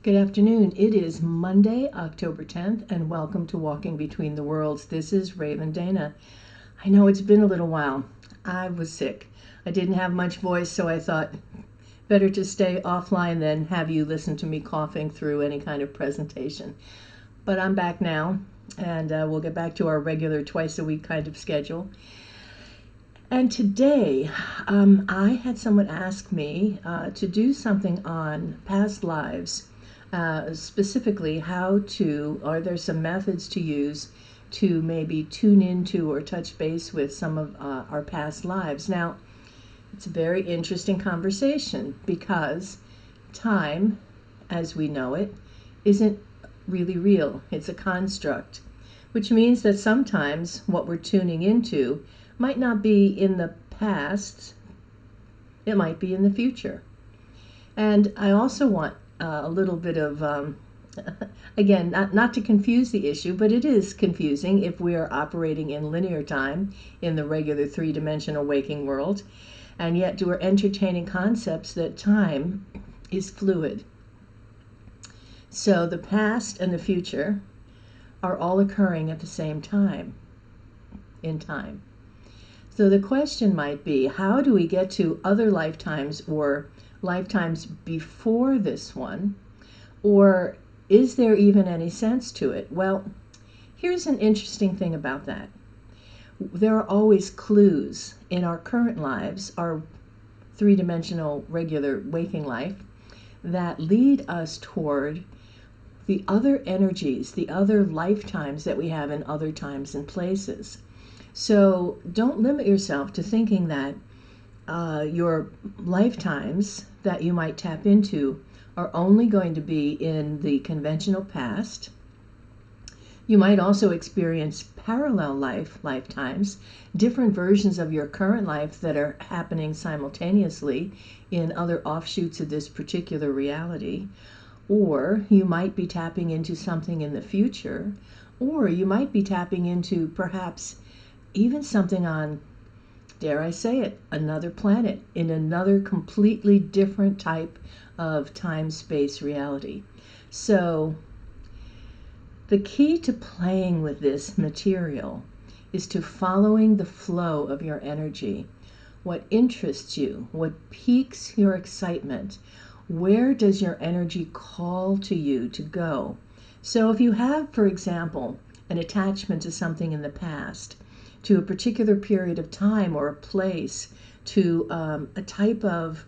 Good afternoon. It is Monday, October 10th, and welcome to Walking Between the Worlds. This is Raven Dana. I know it's been a little while. I was sick. I didn't have much voice, so I thought better to stay offline than have you listen to me coughing through any kind of presentation. But I'm back now, and we'll get back to our regular twice-a-week kind of schedule. And today, I had someone ask me to do something on past lives. Specifically are there some methods to use to maybe tune into or touch base with some of our past lives. Now, it's a very interesting conversation because time, as we know it, isn't really real. It's a construct, which means that sometimes what we're tuning into might not be in the past, it might be in the future. And I also want a little bit of, again, not to confuse the issue, but it is confusing if we are operating in linear time in the regular three-dimensional waking world, and yet we're entertaining concepts that time is fluid. So the past and the future are all occurring at the same time, in time. So the question might be, how do we get to other lifetimes or lifetimes before this one, or is there even any sense to it? Well, here's an interesting thing about that. There are always clues in our current lives, our three-dimensional regular waking life, that lead us toward the other energies, the other lifetimes that we have in other times and places. So don't limit yourself to thinking that your lifetimes that you might tap into are only going to be in the conventional past. You might also experience parallel lifetimes, different versions of your current life that are happening simultaneously in other offshoots of this particular reality. Or you might be tapping into something in the future, or you might be tapping into perhaps even something on, dare I say it, another planet, in another completely different type of time-space reality. So the key to playing with this material is to following the flow of your energy. What interests you? What piques your excitement? Where does your energy call to you to go? So if you have, for example, an attachment to something in the past, to a particular period of time or a place, to a type of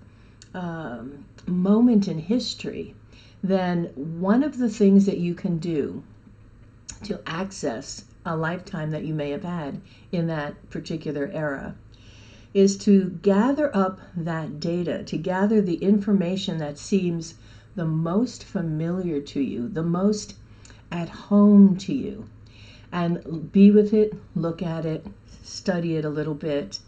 moment in history, then one of the things that you can do to access a lifetime that you may have had in that particular era is to gather up that data, to gather the information that seems the most familiar to you, the most at home to you, and be with it, look at it, study it a little bit,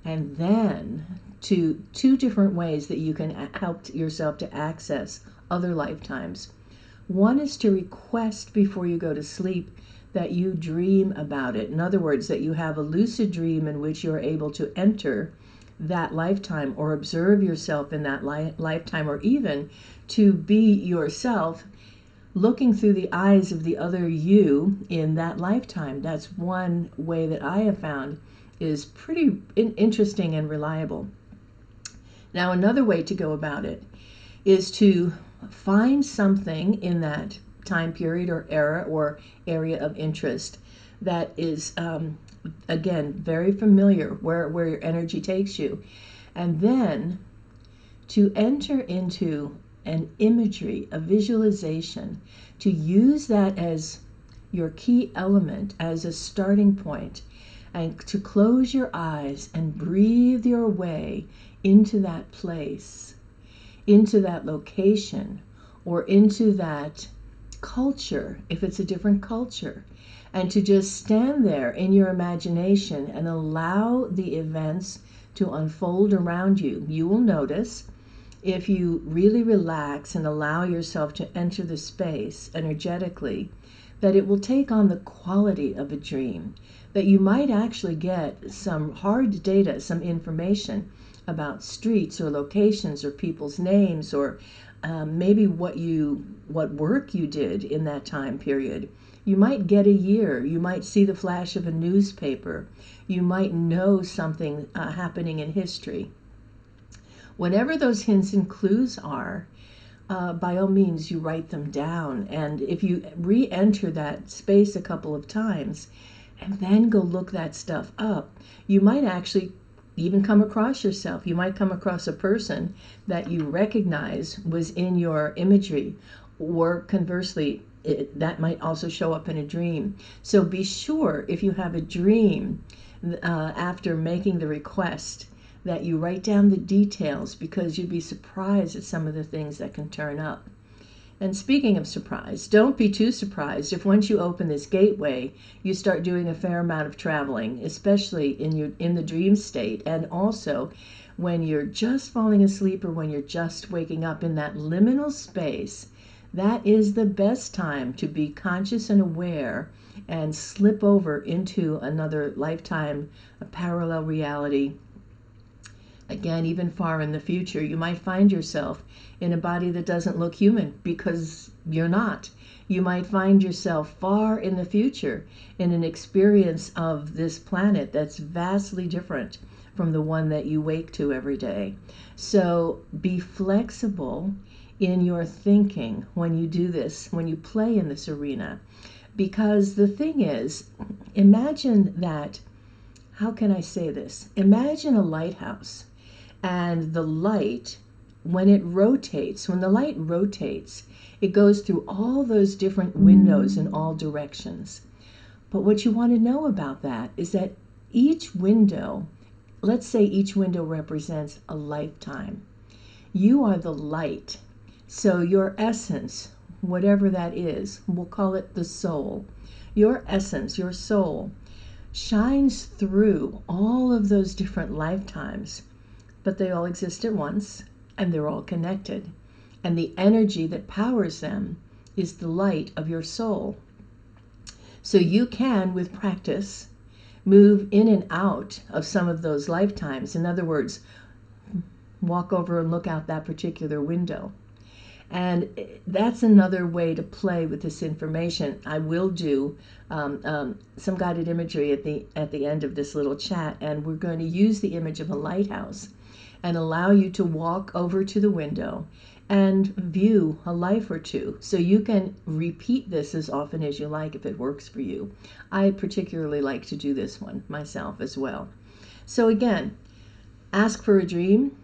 and then to two different ways that you can help yourself to access other lifetimes. One is to request before you go to sleep that you dream about it. In other words, that you have a lucid dream in which you're able to enter that lifetime or observe yourself in that lifetime, or even to be yourself looking through the eyes of the other you in that lifetime. That's one way that I have found is pretty interesting and reliable. Now, another way to go about it is to find something in that time period or era or area of interest that is, again, very familiar, where your energy takes you, and then to enter into an imagery, a visualization, to use that as your key element, as a starting point, and to close your eyes and breathe your way into that place, into that location, or into that culture, if it's a different culture, and to just stand there in your imagination and allow the events to unfold around you. You will notice, if you really relax and allow yourself to enter the space energetically, that it will take on the quality of a dream, that you might actually get some hard data, some information about streets or locations or people's names or maybe what work you did in that time period. You might get a year. You might see the flash of a newspaper. You might know something happening in history. Whatever those hints and clues are, by all means, you write them down. And if you re-enter that space a couple of times and then go look that stuff up, you might actually even come across yourself. You might come across a person that you recognize was in your imagery, or conversely, that might also show up in a dream. So be sure, if you have a dream after making the request, that you write down the details, because you'd be surprised at some of the things that can turn up. And speaking of surprise, don't be too surprised if once you open this gateway, you start doing a fair amount of traveling, especially in the dream state, and also when you're just falling asleep or when you're just waking up in that liminal space. That is the best time to be conscious and aware and slip over into another lifetime, a parallel reality. Again, even far in the future, you might find yourself in a body that doesn't look human, because you're not. You might find yourself far in the future in an experience of this planet that's vastly different from the one that you wake to every day. So be flexible in your thinking when you do this, when you play in this arena. Because the thing is, imagine that, how can I say this? Imagine a lighthouse. And the light, when the light rotates, it goes through all those different windows in all directions. But what you want to know about that is that each window, let's say each window represents a lifetime. You are the light. So your essence, whatever that is, we'll call it the soul. Your essence, your soul, shines through all of those different lifetimes. But they all exist at once, and they're all connected. And the energy that powers them is the light of your soul. So you can, with practice, move in and out of some of those lifetimes. In other words, walk over and look out that particular window. And that's another way to play with this information. I will do some guided imagery at the end of this little chat, and we're going to use the image of a lighthouse and allow you to walk over to the window and view a life or two. So you can repeat this as often as you like if it works for you. I particularly like to do this one myself as well. So again, ask for a dream,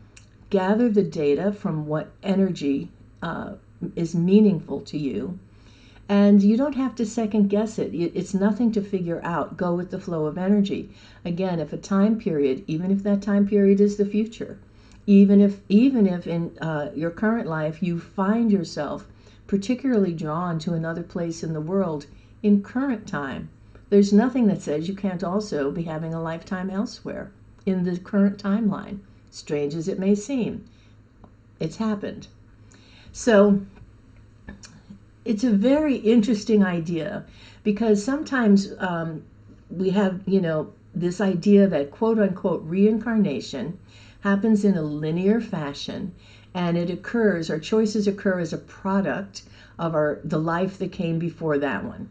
gather the data from what energy is meaningful to you, and you don't have to second guess it. It's nothing to figure out. Go with the flow of energy. Again, if a time period, even if that time period is the future, even if in your current life you find yourself particularly drawn to another place in the world in current time, there's nothing that says you can't also be having a lifetime elsewhere in the current timeline. Strange as it may seem, it's happened. So it's a very interesting idea, because sometimes we have, this idea that quote unquote reincarnation happens in a linear fashion, and it occurs, our choices occur as a product of the life that came before that one.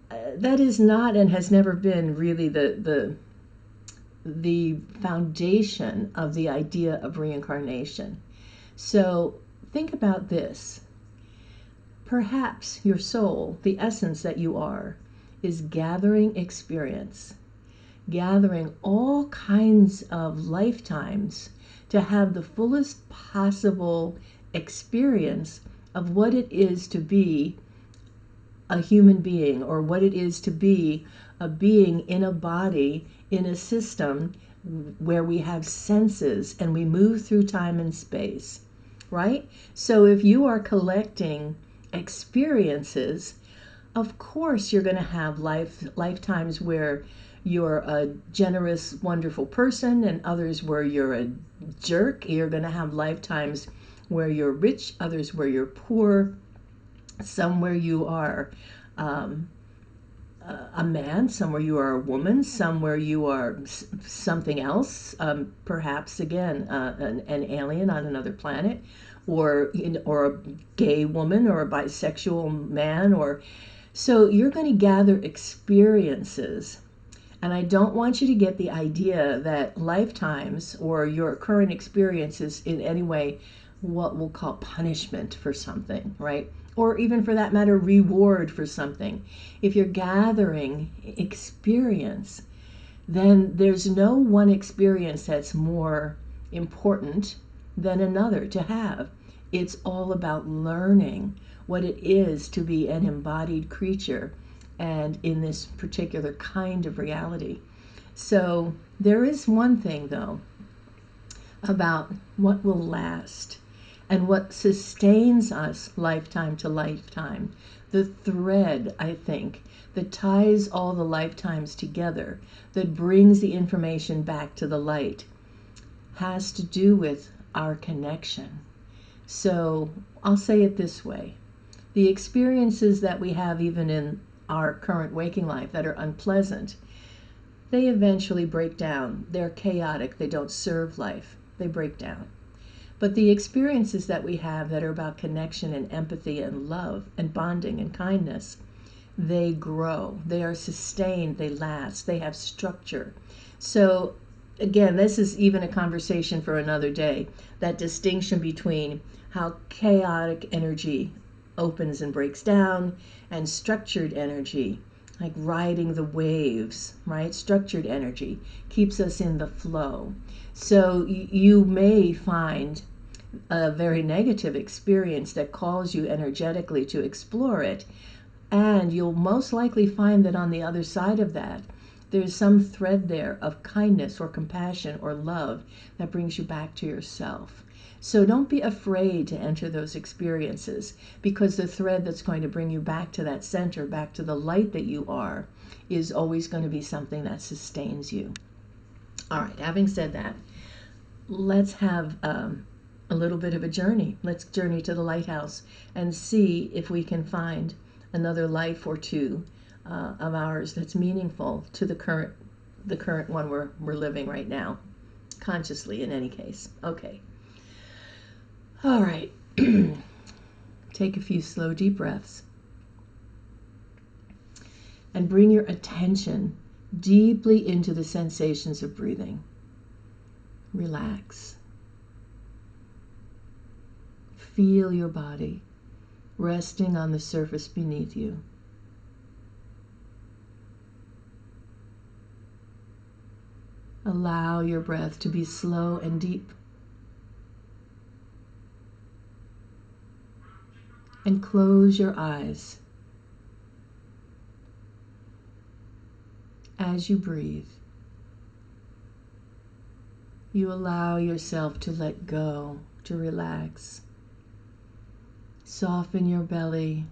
That is not and has never been really the foundation of the idea of reincarnation. So think about this. Perhaps your soul, the essence that you are, is gathering experience, gathering all kinds of lifetimes to have the fullest possible experience of what it is to be a human being, or what it is to be a being in a body, in a system where we have senses and we move through time and space, right? So if you are collecting experiences, of course you're going to have lifetimes where you're a generous, wonderful person, and others where you're a jerk. You're going to have lifetimes where you're rich, others where you're poor, some where you are a man, somewhere you are a woman, somewhere you are something else, perhaps again an alien on another planet, or or a gay woman or a bisexual man, or so you're going to gather experiences. And I don't want you to get the idea that lifetimes or your current experiences in any way what we'll call punishment for something, right? Or even for that matter, reward for something. If you're gathering experience, then there's no one experience that's more important than another to have. It's all about learning what it is to be an embodied creature and in this particular kind of reality. So there is one thing, though, about what will last and what sustains us lifetime to lifetime. The thread, I think, that ties all the lifetimes together, that brings the information back to the light, has to do with our connection. So I'll say it this way. The experiences that we have even in our current waking life that are unpleasant, they eventually break down. They're chaotic. They don't serve life. They break down. But the experiences that we have that are about connection and empathy and love and bonding and kindness, they grow. They are sustained. They last. They have structure. So again, this is even a conversation for another day, that distinction between how chaotic energy opens and breaks down and structured energy, like riding the waves, right? Structured energy keeps us in the flow. So you may find a very negative experience that calls you energetically to explore it, and you'll most likely find that on the other side of that, there's some thread there of kindness or compassion or love that brings you back to yourself. So don't be afraid to enter those experiences, because the thread that's going to bring you back to that center, back to the light that you are, is always going to be something that sustains you. All right, having said that, let's have a little bit of a journey. Let's journey to the lighthouse and see if we can find another life or two of ours that's meaningful to the current one we're living right now, consciously in any case. Okay. All right. Take a few slow, deep breaths and bring your attention deeply into the sensations of breathing. Relax. Feel your body resting on the surface beneath you. Allow your breath to be slow and deep. And close your eyes. As you breathe, you allow yourself to let go, to relax. Soften your belly.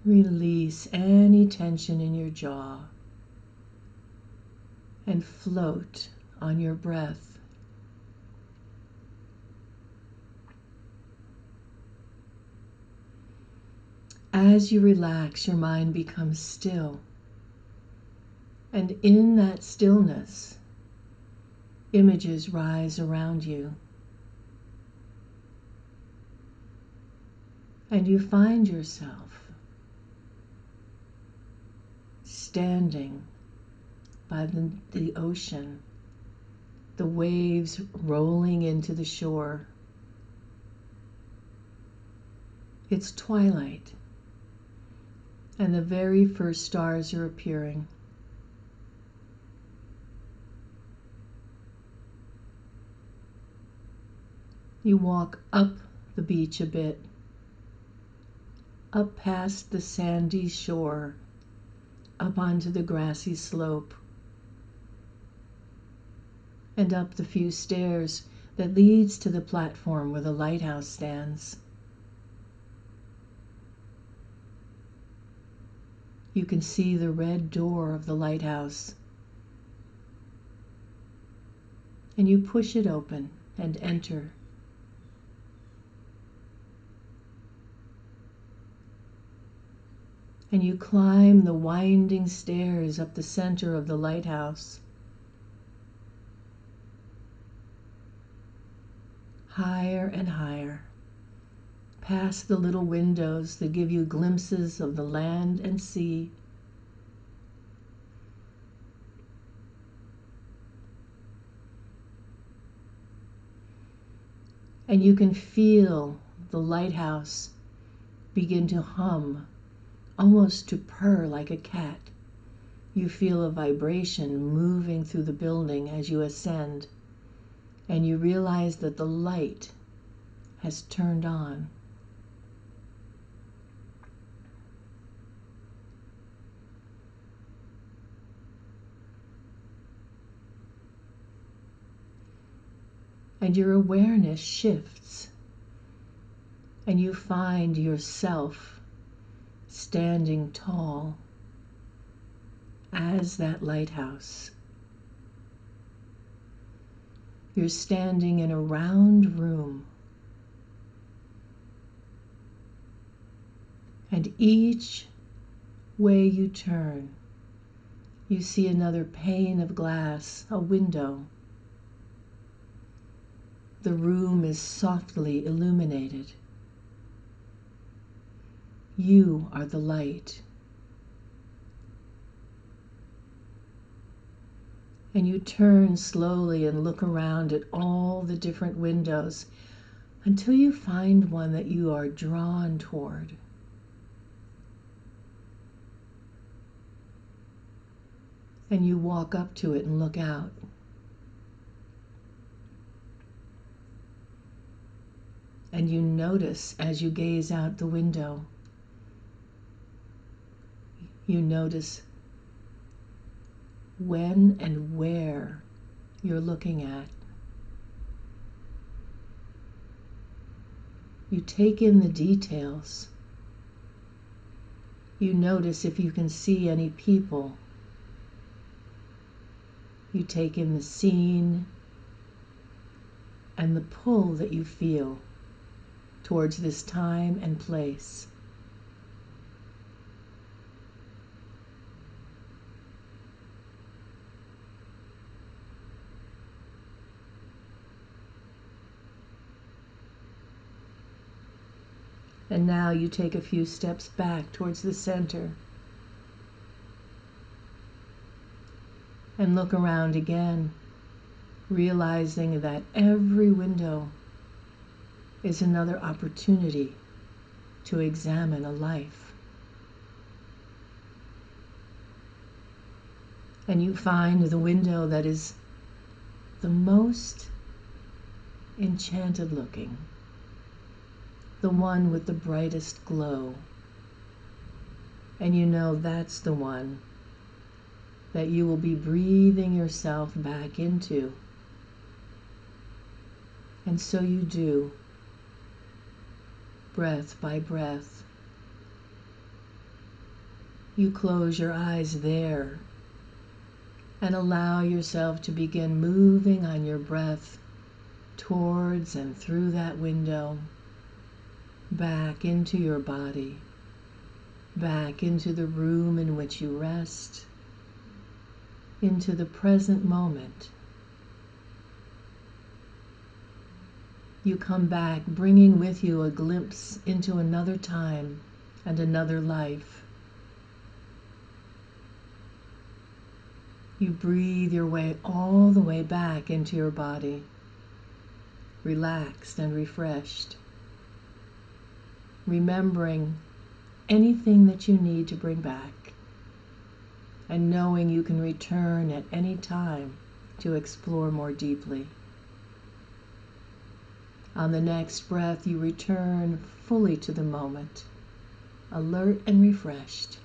Release any tension in your jaw. And float on your breath. As you relax, your mind becomes still. And in that stillness, images rise around you. And you find yourself standing by the ocean, the waves rolling into the shore. It's twilight, and the very first stars are appearing. You walk up the beach a bit, up past the sandy shore, up onto the grassy slope, and up the few stairs that leads to the platform where the lighthouse stands. You can see the red door of the lighthouse, and you push it open and enter. And you climb the winding stairs up the center of the lighthouse. higher and higher, past the little windows that give you glimpses of the land and sea. And you can feel the lighthouse begin to hum, almost to purr like a cat. You feel a vibration moving through the building as you ascend, and you realize that the light has turned on. And your awareness shifts, and you find yourself standing tall as that lighthouse. You're standing in a round room, and each way you turn, you see another pane of glass, a window. The room is softly illuminated. You are the light. And you turn slowly and look around at all the different windows until you find one that you are drawn toward. And you walk up to it and look out. And you notice as you gaze out the window, you notice when and where you're looking at. You take in the details. You notice if you can see any people. You take in the scene and the pull that you feel towards this time and place. And now you take a few steps back towards the center and look around again, realizing that every window is another opportunity to examine a life. And you find the window that is the most enchanted looking, the one with the brightest glow. And you know that's the one that you will be breathing yourself back into. And so you do, breath by breath. You close your eyes there and allow yourself to begin moving on your breath towards and through that window, back into your body, back into the room in which you rest, into the present moment. You come back bringing with you a glimpse into another time and another life. You breathe your way all the way back into your body, relaxed and refreshed, remembering anything that you need to bring back, and knowing you can return at any time to explore more deeply. On the next breath, you return fully to the moment, alert and refreshed,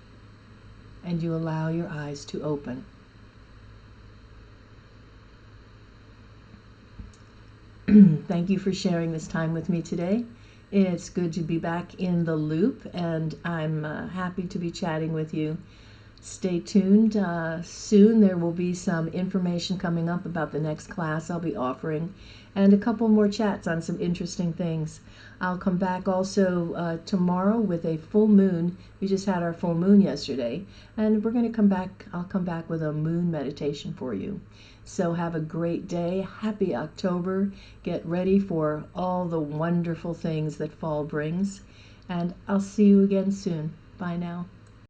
and you allow your eyes to open. Thank you for sharing this time with me today. It's good to be back in the loop, and I'm happy to be chatting with you. Stay tuned. Soon there will be some information coming up about the next class I'll be offering, and a couple more chats on some interesting things. I'll come back also tomorrow with a full moon. We just had our full moon yesterday, and we're going to come back. I'll come back with a moon meditation for you. So have a great day. Happy October. Get ready for all the wonderful things that fall brings. And I'll see you again soon. Bye now.